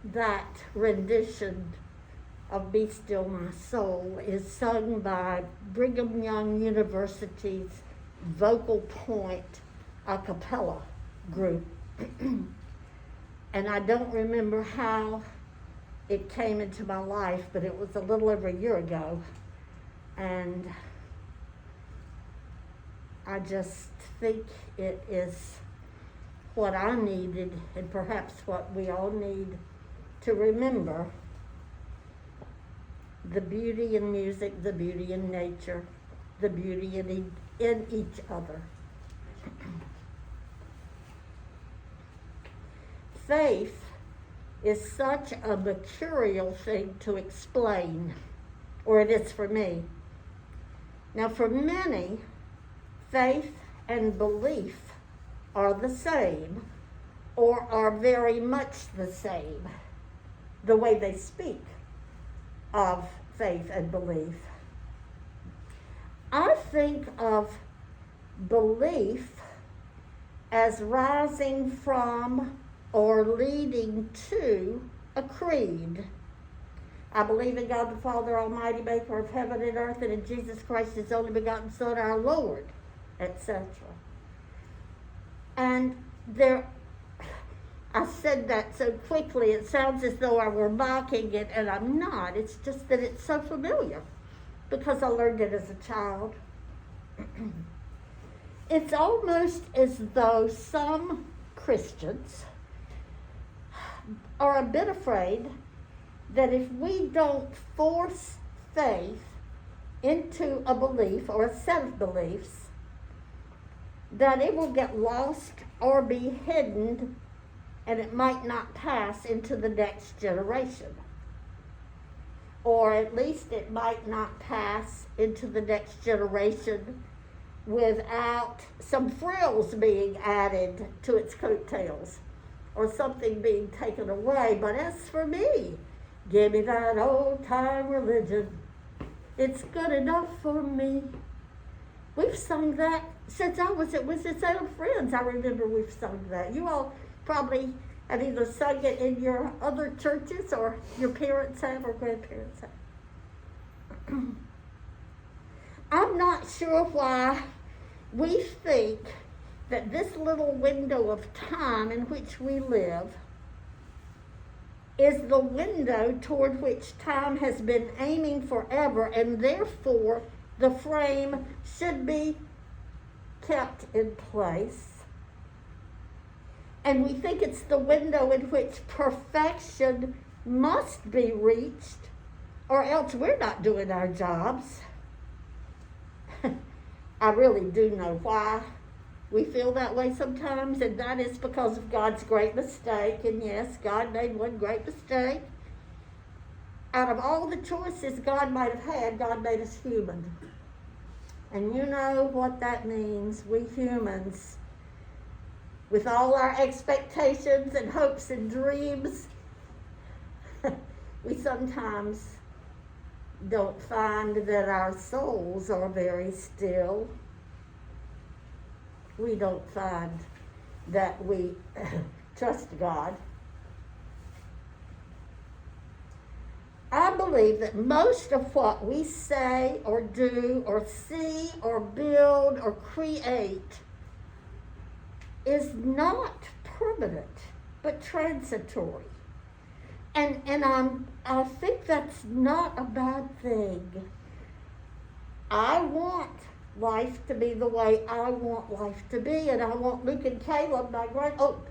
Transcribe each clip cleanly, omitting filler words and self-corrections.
that rendition of Be Still My Soul is sung by Brigham Young University's Vocal Point a cappella group. And I don't remember how it came into my life, but it was a little over a year ago. And I just think it is what I needed, and perhaps what we all need, to remember the beauty in music, the beauty in nature, the beauty in each other. Faith is such a mercurial thing to explain, or it is for me. Now, for many, faith and belief are the same, or are very much the same, the way they speak of faith and belief. I think of belief as rising from or leading to a creed. I believe in God the Father Almighty, maker of heaven and earth, and in Jesus Christ, his only begotten Son, our Lord, etc. And I said that so quickly, it sounds as though I were mocking it, and I'm not. It's just that it's so familiar because I learned it as a child. It's almost as though some Christians are a bit afraid that if we don't force faith into a belief or a set of beliefs, that it will get lost or be hidden, and it might not pass into the next generation. Or at least it might not pass into the next generation without some frills being added to its coattails, or something being taken away. But as for me, give me that old-time religion. It's good enough for me. We've sung that since I was at Winston-Salem Friends. I remember we've sung that. You all probably have either sung it in your other churches, or your parents have, or grandparents have. I'm not sure why we think that this little window of time in which we live is the window toward which time has been aiming forever, and therefore the frame should be kept in place. And we think it's the window in which perfection must be reached, or else we're not doing our jobs. I really do know why we feel that way sometimes, and that is because of God's great mistake. And yes, God made one great mistake. Out of all the choices God might have had, God made us human. And you know what that means. We humans, with all our expectations and hopes and dreams, we sometimes don't find that our souls are very still. We don't find that we trust God. I believe that most of what we say or do or see or build or create is not permanent, but transitory. And I think that's not a bad thing. I want life to be the way I want life to be, and I want Luke and Caleb,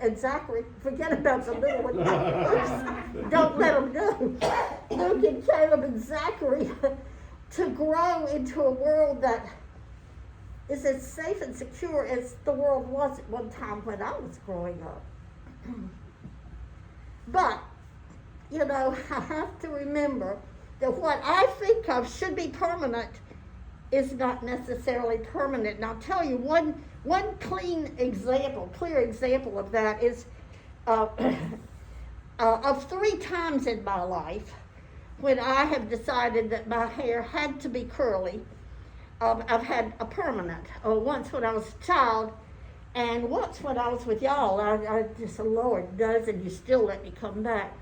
and Zachary, forget about the little one. Don't let them go. Luke and Caleb and Zachary to grow into a world that is as safe and secure as the world was at one time when I was growing up. But, you know, I have to remember that what I think of should be permanent is not necessarily permanent. And I'll tell you one clear example of that is of 3 times in my life when I have decided that my hair had to be curly. I've had a permanent. Once when I was a child, and once when I was with y'all. I just, the Lord does, and you still let me come back.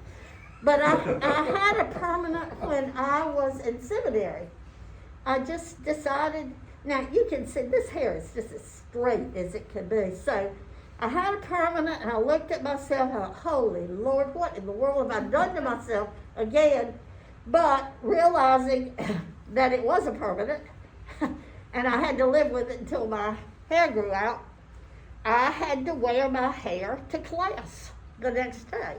But I had a permanent when I was in seminary. I just decided, now you can see this hair is just as straight as it can be. So I had a permanent and I looked at myself and I thought, holy Lord, what in the world have I done to myself again? But realizing that it was a permanent and I had to live with it until my hair grew out, I had to wear my hair to class the next day.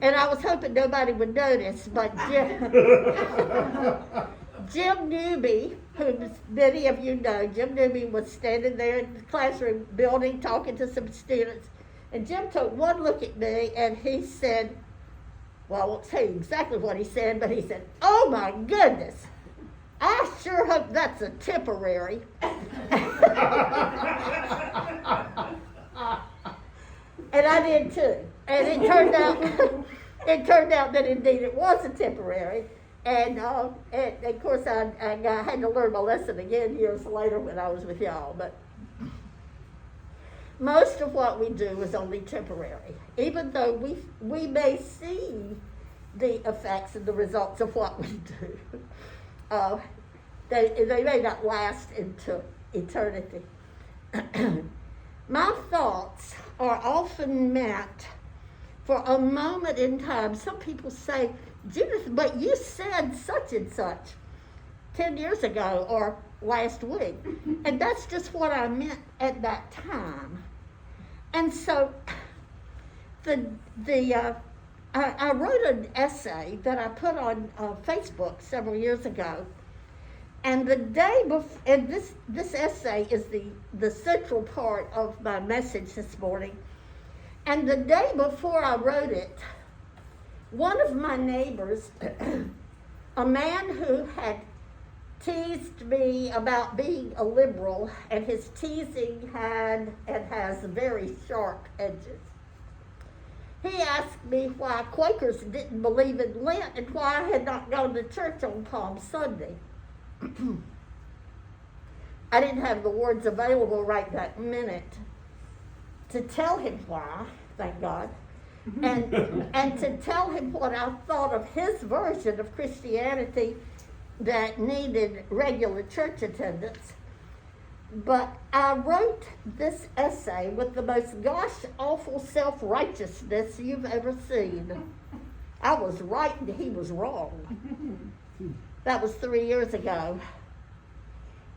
And I was hoping nobody would notice, but Jim Newby, who many of you know, Jim Newby was standing there in the classroom building, talking to some students. And Jim took one look at me and he said, well, I won't tell you exactly what he said, but he said, oh my goodness, I sure hope that's a temporary. And I did too. And it turned out that indeed it was a temporary. And of course I had to learn my lesson again years later when I was with y'all. But most of what we do is only temporary. Even though we may see the effects and the results of what we do, they may not last into eternity. My thoughts are often meant for a moment in time. Some people say, Judith, but you said such and such 10 years ago or last week. And that's just what I meant at that time. And so I wrote an essay that I put on Facebook several years ago. And the day before, and this essay is the central part of my message this morning. And the day before I wrote it, one of my neighbors, a man who had teased me about being a liberal, and his teasing had and has very sharp edges. He asked me why Quakers didn't believe in Lent and why I had not gone to church on Palm Sunday. I didn't have the words available right that minute to tell him why, thank God, and to tell him what I thought of his version of Christianity that needed regular church attendance. But I wrote this essay with the most gosh-awful self-righteousness you've ever seen. I was right and he was wrong. That was 3 years ago.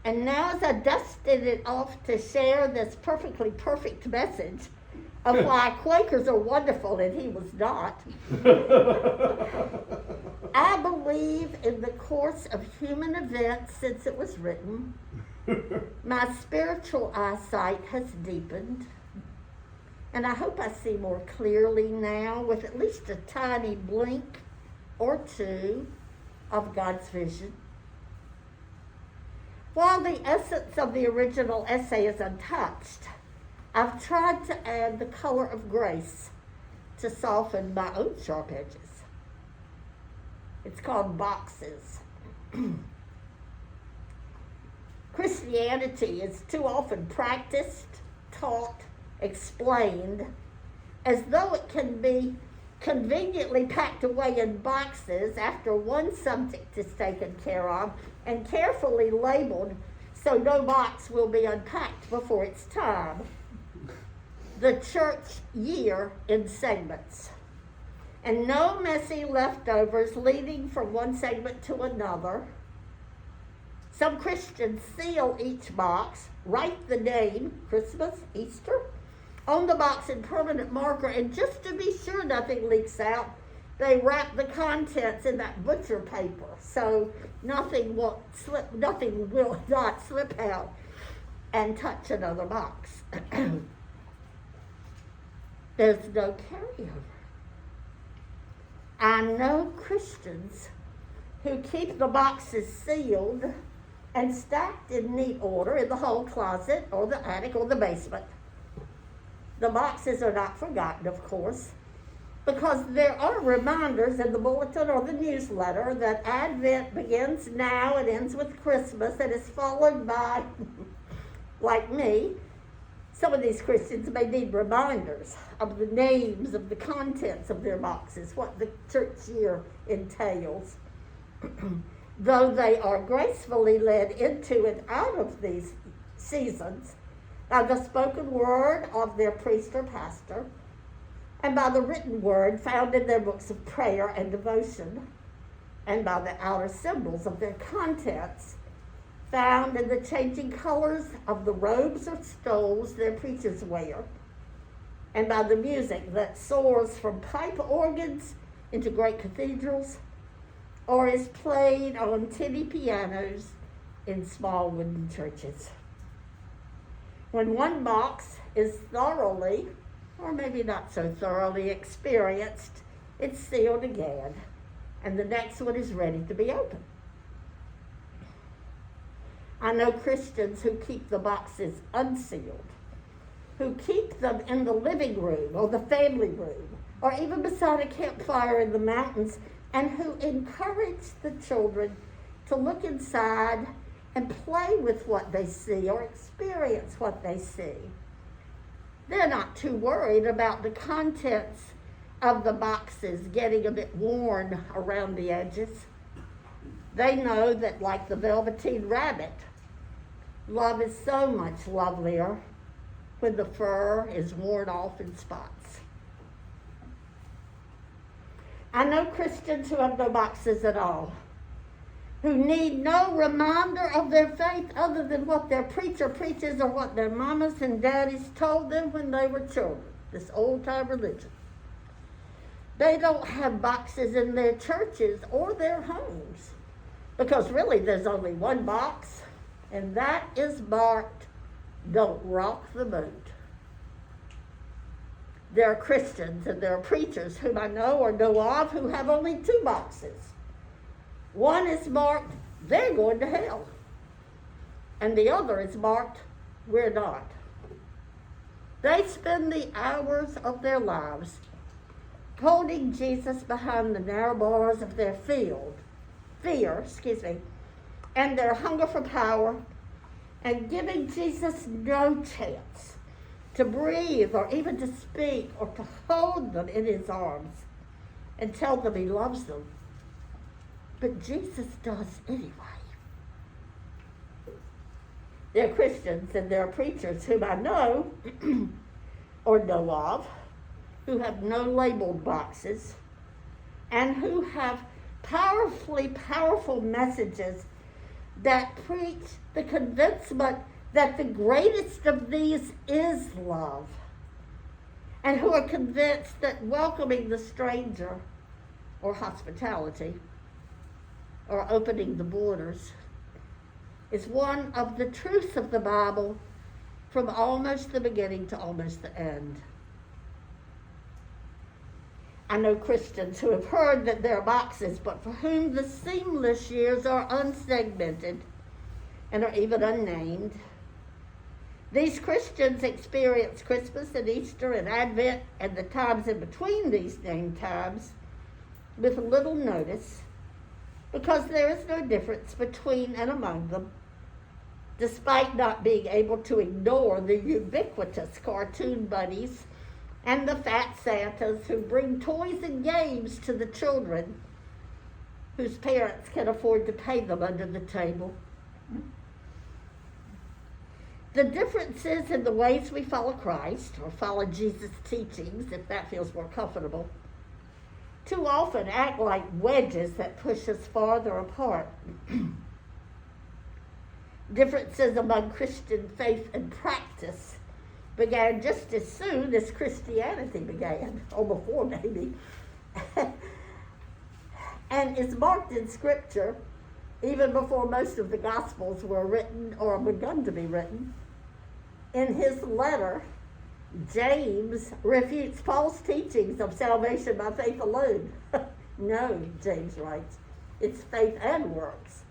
And now as I dusted it off to share this perfectly perfect message of why Quakers are wonderful and he was not, I believe in the course of human events since it was written, my spiritual eyesight has deepened, and I hope I see more clearly now with at least a tiny blink or two of God's vision. While the essence of the original essay is untouched, I've tried to add the color of grace to soften my own sharp edges. It's called boxes. Christianity is too often practiced, taught, explained, as though it can be conveniently packed away in boxes after one subject is taken care of and carefully labeled so no box will be unpacked before it's time. The church year in segments, and no messy leftovers leading from one segment to another. Some Christians seal each box, write the name, Christmas, Easter, on the box in permanent marker, and just to be sure nothing leaks out, they wrap the contents in that butcher paper so nothing will not slip out and touch another box. There's no carryover. I know Christians who keep the boxes sealed and stacked in neat order in the hall closet or the attic or the basement. The boxes are not forgotten, of course, because there are reminders in the bulletin or the newsletter that Advent begins now and ends with Christmas and is followed by, like me, Some of these Christians may need reminders of the names of the contents of their boxes, what the church year entails. Though they are gracefully led into and out of these seasons by the spoken word of their priest or pastor, and by the written word found in their books of prayer and devotion, and by the outer symbols of their contents found in the changing colors of the robes or stoles their preachers wear, and by the music that soars from pipe organs into great cathedrals, or is played on tinny pianos in small wooden churches. When one box is thoroughly, or maybe not so thoroughly experienced, it's sealed again, and the next one is ready to be opened. I know Christians who keep the boxes unsealed, who keep them in the living room or the family room, or even beside a campfire in the mountains, and who encourage the children to look inside and play with what they see or experience what they see. They're not too worried about the contents of the boxes getting a bit worn around the edges. They know that, like the Velveteen Rabbit, love is so much lovelier when the fur is worn off in spots. I know Christians who have no boxes at all, who need no reminder of their faith other than what their preacher preaches or what their mamas and daddies told them when they were children, this old-time religion. They don't have boxes in their churches or their homes, because really there's only one box, and that is marked, "Don't rock the boat." There are Christians and there are preachers whom I know or know of who have only two boxes. One is marked, "They're going to hell," and the other is marked, "We're not." They spend the hours of their lives holding Jesus behind the narrow bars of their fear, and their hunger for power, and giving Jesus no chance to breathe or even to speak or to hold them in his arms and tell them he loves them. But Jesus does anyway. There are Christians and there are preachers whom I know or know of who have no labeled boxes and who have powerful messages that preach the convincement that the greatest of these is love, and who are convinced that welcoming the stranger, or hospitality, or opening the borders, is one of the truths of the Bible from almost the beginning to almost the end. I know Christians who have heard that there are boxes, but for whom the seamless years are unsegmented and are even unnamed. These Christians experience Christmas and Easter and Advent and the times in between these named times with little notice, because there is no difference between and among them, despite not being able to ignore the ubiquitous cartoon bunnies and the fat Santas who bring toys and games to the children whose parents can afford to pay them under the table. The differences in the ways we follow Christ or follow Jesus' teachings, if that feels more comfortable, too often act like wedges that push us farther apart. Differences among Christian faith and practice began just as soon as Christianity began, or before maybe, and is marked in Scripture even before most of the Gospels were written or begun to be written. In his letter, James refutes Paul's teachings of salvation by faith alone. No, James writes, it's faith and works.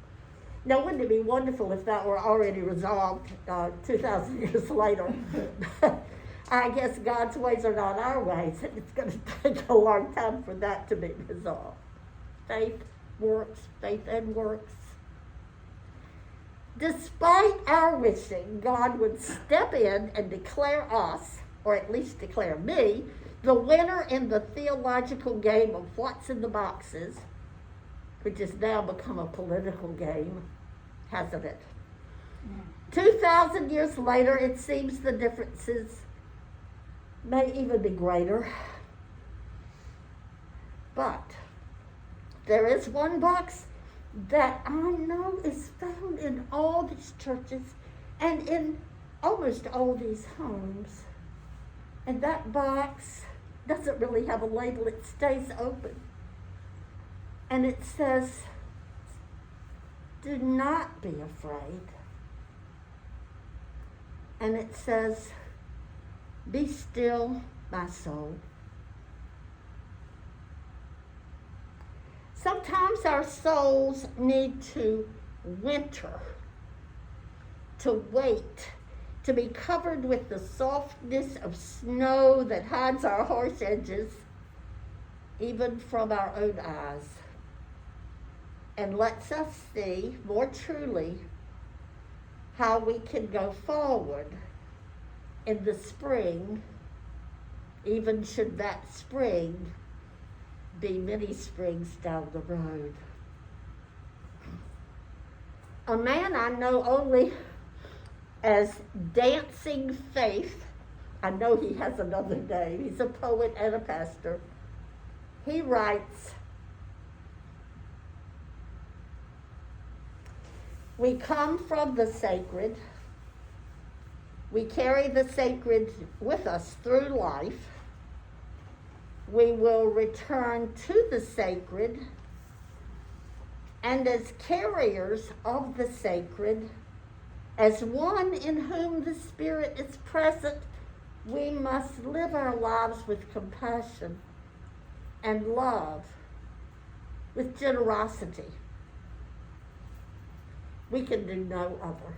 Now, wouldn't it be wonderful if that were already resolved 2,000 years later? I guess God's ways are not our ways, and it's going to take a long time for that to be resolved. Faith, works, faith and works. Despite our wishing, God would step in and declare us, or at least declare me, the winner in the theological game of what's in the boxes, which has now become a political game, hasn't it? 2,000 years later, it seems the differences may even be greater. But there is one box that I know is found in all these churches and in almost all these homes. And that box doesn't really have a label, it stays open. And it says, do not be afraid. And it says, be still, my soul. Sometimes our souls need to winter, to wait, to be covered with the softness of snow that hides our harsh edges, even from our own eyes, and lets us see more truly how we can go forward in the spring, even should that spring be many springs down the road. A man I know only as Dancing Faith, I know he has another name, he's a poet and a pastor. He writes, we come from the sacred, we carry the sacred with us through life, we will return to the sacred, and as carriers of the sacred, as one in whom the Spirit is present, we must live our lives with compassion and love, with generosity. We can do no other.